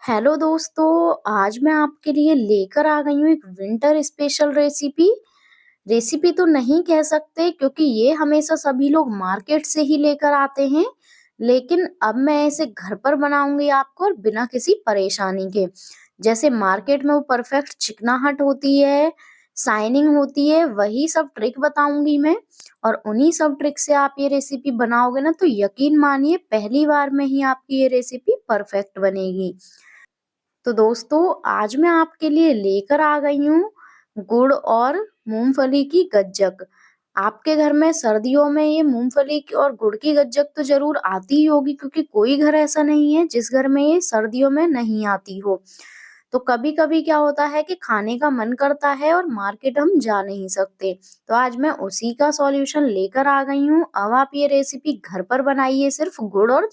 Hello दोस्तों, आज मैं आपके लिए लेकर आ गई हूँ एक विंटर स्पेशल रेसिपी। रेसिपी तो नहीं कह सकते क्योंकि ये हमेशा सभी लोग मार्केट से ही लेकर आते हैं, लेकिन अब मैं इसे घर पर बनाऊंगी आपको और बिना किसी परेशानी के। जैसे मार्केट में वो परफेक्ट चिकनाहट होती है, शाइनिंग होती है, वही सब ट्रिक बताऊंगी मैं। और उन्हीं सब ट्रिक से आप ये रेसिपी बनाओगे ना तो यकीन मानिए पहली बार में ही आपकी ये रेसिपी परफेक्ट बनेगी। तो दोस्तों आज मैं आपके लिए लेकर आ गई हूँ गुड़ और मूंगफली की गज्जक। आपके घर में सर्दियों में ये मूंगफली की और गुड़ की गज्जक तो जरूर आती ही होगी क्योंकि कोई घर ऐसा नहीं है जिस घर में ये सर्दियों में नहीं आती हो। तो कभी कभी क्या होता है कि खाने का मन करता है और मार्केट हम जा नहीं सकते, तो आज मैं उसी का सॉल्यूशन लेकर आ गई हूँ। अब आप ये रेसिपी घर पर बनाइए सिर्फ गुड़ और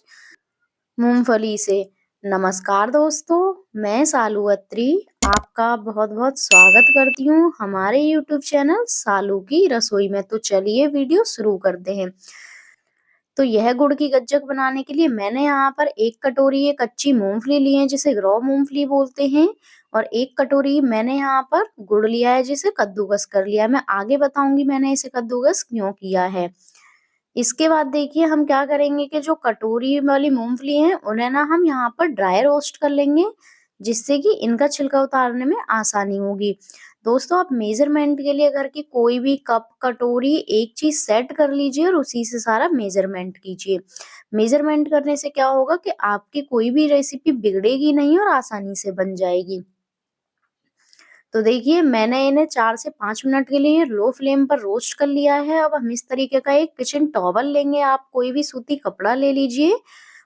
मूंगफली से। नमस्कार दोस्तों, मैं सालू अत्री आपका बहुत बहुत स्वागत करती हूँ हमारे YouTube चैनल सालू की रसोई में। तो चलिए वीडियो शुरू करते हैं। तो यह गुड़ की गज्जक बनाने के लिए मैंने यहाँ पर 1 कटोरी ये कच्ची मूंगफली ली है जिसे रॉ मूंगफली बोलते हैं, और 1 कटोरी मैंने यहाँ पर गुड़ लिया है जिसे कद्दूकस कर लिया है। मैं आगे बताऊंगी मैंने इसे कद्दूकस क्यों किया है। इसके बाद देखिए हम क्या करेंगे कि जो कटोरी वाली मूंगफली है उन्हें ना हम यहाँ पर ड्राई रोस्ट कर लेंगे, जिससे कि इनका छिलका उतारने में आसानी होगी। दोस्तों आप मेजरमेंट के लिए घर की कोई भी कप कटोरी एक चीज सेट कर लीजिए और उसी से सारा मेजरमेंट कीजिए। मेजरमेंट करने से क्या होगा कि आपकी कोई भी रेसिपी बिगड़ेगी नहीं और आसानी से बन जाएगी। तो देखिए मैंने इन्हें 4 से 5 मिनट के लिए लो फ्लेम पर रोस्ट कर लिया है। अब हम इस तरीके का एक किचन टॉवल लेंगे, आप कोई भी सूती कपड़ा ले लीजिए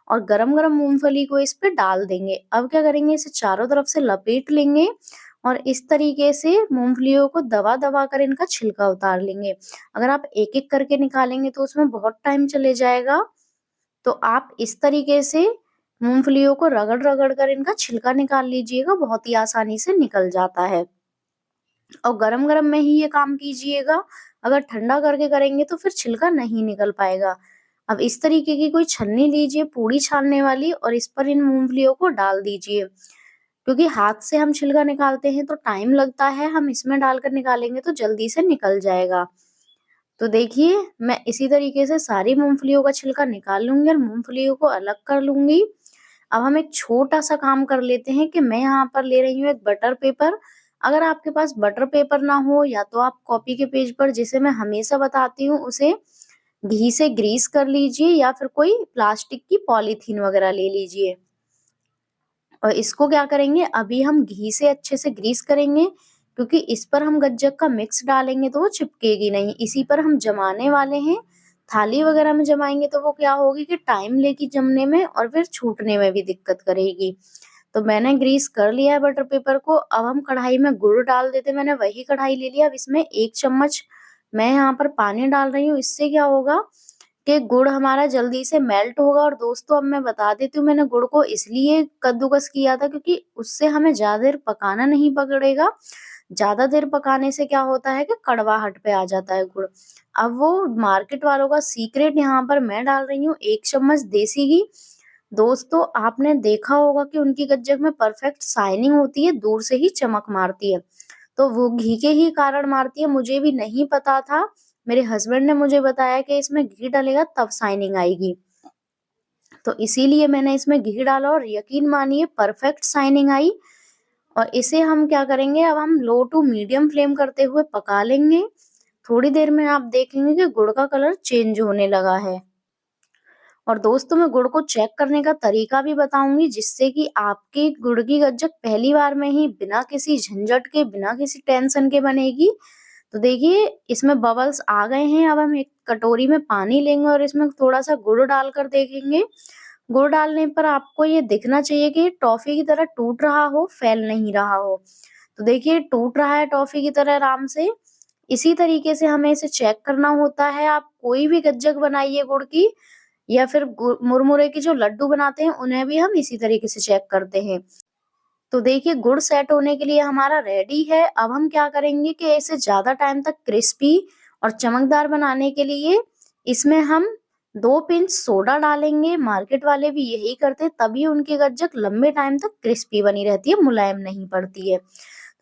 और गरम गरम मूंगफली को इस पे डाल देंगे। अब क्या करेंगे, इसे चारों तरफ से लपेट लेंगे और इस तरीके से मूंगफलियों को दबा दबा कर इनका छिलका उतार लेंगे। अगर आप एक एक करके निकालेंगे तो उसमें बहुत टाइम चले जाएगा, तो आप इस तरीके से मूंगफलियों को रगड़ रगड़ कर इनका छिलका निकाल लीजिएगा, बहुत ही आसानी से निकल जाता है। और गरम-गरम में ही ये काम कीजिएगा, अगर ठंडा करके करेंगे तो फिर छिलका नहीं निकल पाएगा। अब इस तरीके की कोई छन्नी लीजिए पूड़ी छानने वाली और इस पर इन मूंगफलियों को डाल दीजिए। क्योंकि हाथ से हम छिलका निकालते हैं तो टाइम लगता है, हम इसमें डालकर निकालेंगे तो जल्दी से निकल जाएगा। तो देखिए मैं इसी तरीके से सारी मूंगफलियों का छिलका निकाल लूंगी और मूंगफलियों को अलग कर लूंगी। अब हम एक छोटा-सा काम कर लेते हैं कि मैं यहाँ पर ले रही हूँ एक बटर पेपर। अगर आपके पास बटर पेपर ना हो या तो आप कॉपी के पेज पर, जिसे मैं हमेशा बताती हूँ, उसे घी से ग्रीस कर लीजिए या फिर कोई प्लास्टिक की पॉलीथीन वगैरह ले लीजिए। और इसको क्या करेंगे, अभी हम घी से अच्छे से ग्रीस करेंगे क्योंकि इस पर हम गज्जक का मिक्स डालेंगे तो वो चिपकेगी नहीं। इसी पर हम जमाने वाले हैं। थाली वगैरह में जमाएंगे तो वो क्या होगी कि टाइम लेगी जमने में और फिर छूटने में भी दिक्कत करेगी। तो मैंने ग्रीस कर लिया है बटर पेपर को। अब हम कढ़ाई में गुड़ डाल देते, मैंने वही कढ़ाई ले लिया। अब इसमें 1 चम्मच मैं यहाँ पर पानी डाल रही हूँ। इससे क्या होगा कि गुड़ हमारा जल्दी से मेल्ट होगा। और दोस्तों अब मैं बता देती हूँ, मैंने गुड़ को इसलिए कद्दूकस किया था क्योंकि उससे हमें ज्यादा देर पकाना नहीं पड़ेगा। ज्यादा देर पकाने से क्या होता है कि कड़वाहट पे आ जाता है गुड़। अब वो मार्केट वालों का सीक्रेट यहाँ पर मैं डाल रही हूँ 1 चम्मच देसी घी। दोस्तों आपने देखा होगा कि उनकी गज्जक में परफेक्ट शाइनिंग होती है, दूर से ही चमक मारती है। तो वो घी के ही कारण मारती है, मुझे भी नहीं पता था। मेरे हस्बैंड ने मुझे बताया कि इसमें घी डालेगा तब शाइनिंग आएगी, तो इसीलिए मैंने इसमें घी डाला और यकीन मानिए परफेक्ट शाइनिंग आई। और इसे हम क्या करेंगे, अब हम लो टू मीडियम फ्लेम करते हुए पका लेंगे। थोड़ी देर में आप देखेंगे कि गुड़ का कलर चेंज होने लगा है। और दोस्तों मैं गुड़ को चेक करने का तरीका भी बताऊंगी, जिससे कि आपकी गुड़ की गज्जक पहली बार में ही बिना किसी झंझट के, बिना किसी टेंशन के बनेगी। तो देखिए इसमें बबल्स आ गए हैं। अब हम एक कटोरी में पानी लेंगे और इसमें थोड़ा सा गुड़ डालकर देखेंगे। गुड़ डालने पर आपको ये दिखना चाहिए कि टॉफी की तरह टूट रहा हो, फैल नहीं रहा हो। तो देखिए टूट रहा है टॉफी की तरह आराम से। इसी तरीके से हमें इसे चेक करना होता है। आप कोई भी गज्जक बनाइए गुड़ की, या फिर मुरमुरे के जो लड्डू बनाते हैं उन्हें भी हम इसी तरीके से चेक करते हैं। तो देखिए गुड़ सेट होने के लिए हमारा रेडी है। अब हम क्या करेंगे कि इसे ज्यादा टाइम तक क्रिस्पी और चमकदार बनाने के लिए इसमें हम 2 पिंच सोडा डालेंगे, मार्केट वाले भी यही करते हैं, तभी उनकी गज्जक लंबे टाइम तक क्रिस्पी बनी रहती है, मुलायम नहीं पड़ती है।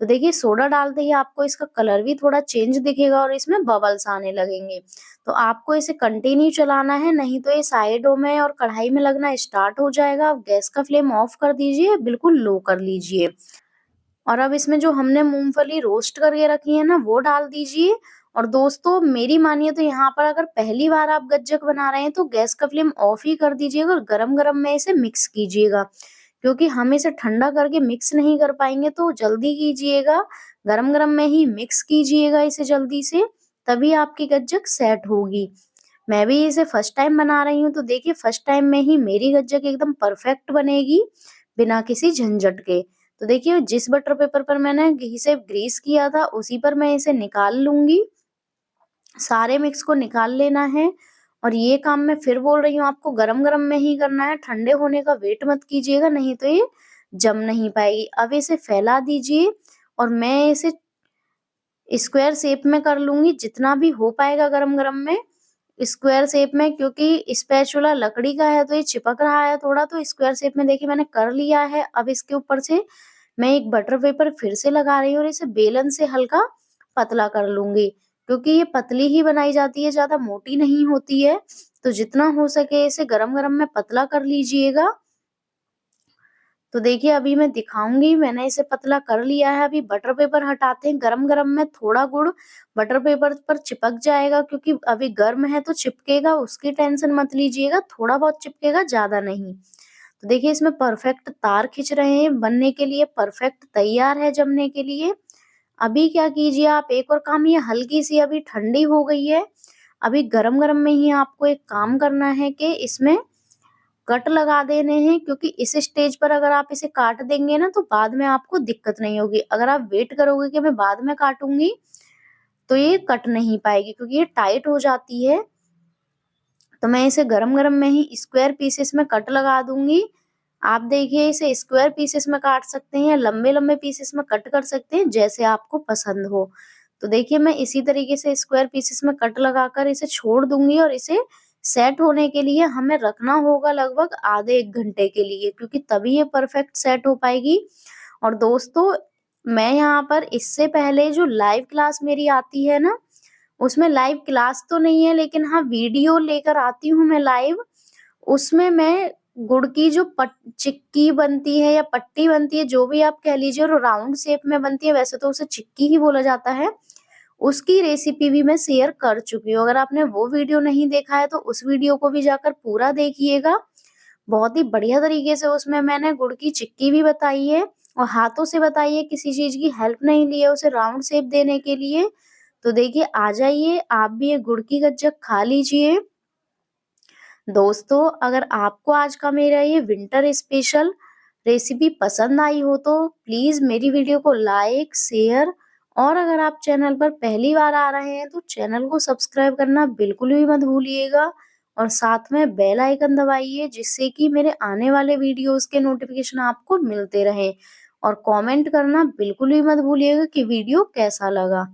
तो देखिए सोडा डालते ही आपको इसका कलर भी थोड़ा चेंज दिखेगा और इसमें बबल्स आने लगेंगे। तो आपको इसे कंटिन्यू चलाना है, नहीं तो ये साइडों में और कढ़ाई में लगना स्टार्ट हो जाएगा। आप गैस का फ्लेम ऑफ कर दीजिए, बिल्कुल लो कर लीजिए। और अब इसमें जो हमने मूँगफली रोस्ट करके रखी है ना, वो डाल दीजिए। और दोस्तों मेरी मानिए तो यहाँ पर अगर पहली बार आप गज्जक बना रहे हैं तो गैस का फ्लेम ऑफ ही कर दीजिएगा और गरम-गरम में इसे मिक्स कीजिएगा। क्योंकि हम इसे ठंडा करके मिक्स नहीं कर पाएँगे, तो जल्दी कीजिएगा, गरम-गरम में ही मिक्स कीजिएगा इसे जल्दी से, तभी आपकी गज्जक सेट होगी। मैं भी इसे फर्स्ट टाइम बना रही हूँ, तो देखिए फर्स्ट टाइम में ही मेरी गज्जक एकदम परफेक्ट बनेगी, बिना किसी झंझट के। तो देखिए जिस बटर पेपर पर मैंने घी से ग्रीस किया था, उसी पर मैं इसे निकाल लूँगी। सारे मिक्स को निकाल लेना है। और ये काम मैं फिर बोल रही हूँ आपको गरम-गरम में ही करना है, ठंडे होने का वेट मत कीजिएगा, नहीं तो ये जम नहीं पाएगी। अब इसे फैला दीजिए और मैं इसे स्क्वायर शेप में कर लूँगी, जितना भी हो पाएगा गरम-गरम में। स्क्वायर शेप में, क्योंकि स्पैचुला लकड़ी का है तो ये चिपक रहा है थोड़ा, तो स्क्वायर शेप में देखिए मैंने कर लिया है। अब इसके ऊपर से मैं एक बटर पेपर फिर से लगा रही हूँ और इसे बेलन से हल्का पतला कर लूँगी, क्योंकि ये पतली ही बनाई जाती है, ज़्यादा मोटी नहीं होती है। तो जितना हो सके इसे गरम-गरम में पतला कर लीजिएगा। तो देखिए अभी मैं दिखाऊँगी, मैंने इसे पतला कर लिया है। अभी बटर पेपर हटाते हैं, गरम-गरम में थोड़ा गुड़ बटर पेपर पर चिपक जाएगा, क्योंकि अभी गर्म है तो चिपकेगा, उसकी टेंशन मत लीजिएगा, थोड़ा बहुत चिपकेगा, ज़्यादा नहीं। तो देखिए इसमें परफेक्ट तार खिंच रहे हैं, बनने के लिए परफेक्ट तैयार है जमने के लिए। अभी क्या कीजिए आप एक और काम, ये हल्की-सी अभी ठंडी हो गई है। अभी गरम-गरम में ही आपको एक काम करना है कि इसमें कट लगा देने हैं, क्योंकि इस स्टेज पर अगर आप इसे काट देंगे ना तो बाद में आपको दिक्कत नहीं होगी। अगर आप वेट करोगे कि मैं बाद में काटूँगी, तो ये कट नहीं पाएगी, क्योंकि ये टाइट हो जाती है। तो मैं इसे गरम-गरम में ही स्क्वायर पीसेस में कट लगा दूँगी। आप देखिए इसे स्क्वायर पीसेस में काट सकते हैं या लंबे-लंबे पीसेस में कट कर सकते हैं, जैसे आपको पसंद हो। तो देखिए मैं इसी तरीके से स्क्वायर पीसेस में कट लगाकर इसे छोड़ दूँगी और इसे सेट होने के लिए हमें रखना होगा लगभग आधे 1 घंटे के लिए, क्योंकि तभी ये परफेक्ट सेट हो पाएगी। और दोस्तों मैं यहाँ पर इससे पहले जो लाइव क्लास मेरी आती है ना, उसमें लाइव क्लास तो नहीं है, लेकिन हाँ वीडियो लेकर आती हूँ मैं लाइव। उसमें मैं गुड़ की जो चिक्की बनती है या पट्टी बनती है, जो भी आप कह लीजिए, और राउंड शेप में बनती है, वैसे तो उसे चिक्की ही बोला जाता है। उसकी रेसिपी भी मैं शेयर कर चुकी हूँ। अगर आपने वो वीडियो नहीं देखा है तो उस वीडियो को भी जाकर पूरा देखिएगा। बहुत ही बढ़िया तरीके से उसमें मैंने गुड़ की चिक्की भी बताई है और हाथों से बताई है, किसी चीज़ की हेल्प नहीं ली है उसे राउंड शेप देने के लिए। तो देखिए आ जाइए, आप भी ये गुड़ की गज्जक खा लीजिए। दोस्तों अगर आपको आज का मेरा ये विंटर स्पेशल रेसिपी पसंद आई हो तो प्लीज़ मेरी वीडियो को लाइक, शेयर, और अगर आप चैनल पर पहली बार आ रहे हैं तो चैनल को सब्सक्राइब करना बिल्कुल भी मत भूलिएगा। और साथ में बेल आइकन दबाइए, जिससे कि मेरे आने वाले वीडियोस के नोटिफिकेशन आपको मिलते रहें। और कमेंट करना बिल्कुल भी मत भूलिएगा कि वीडियो कैसा लगा।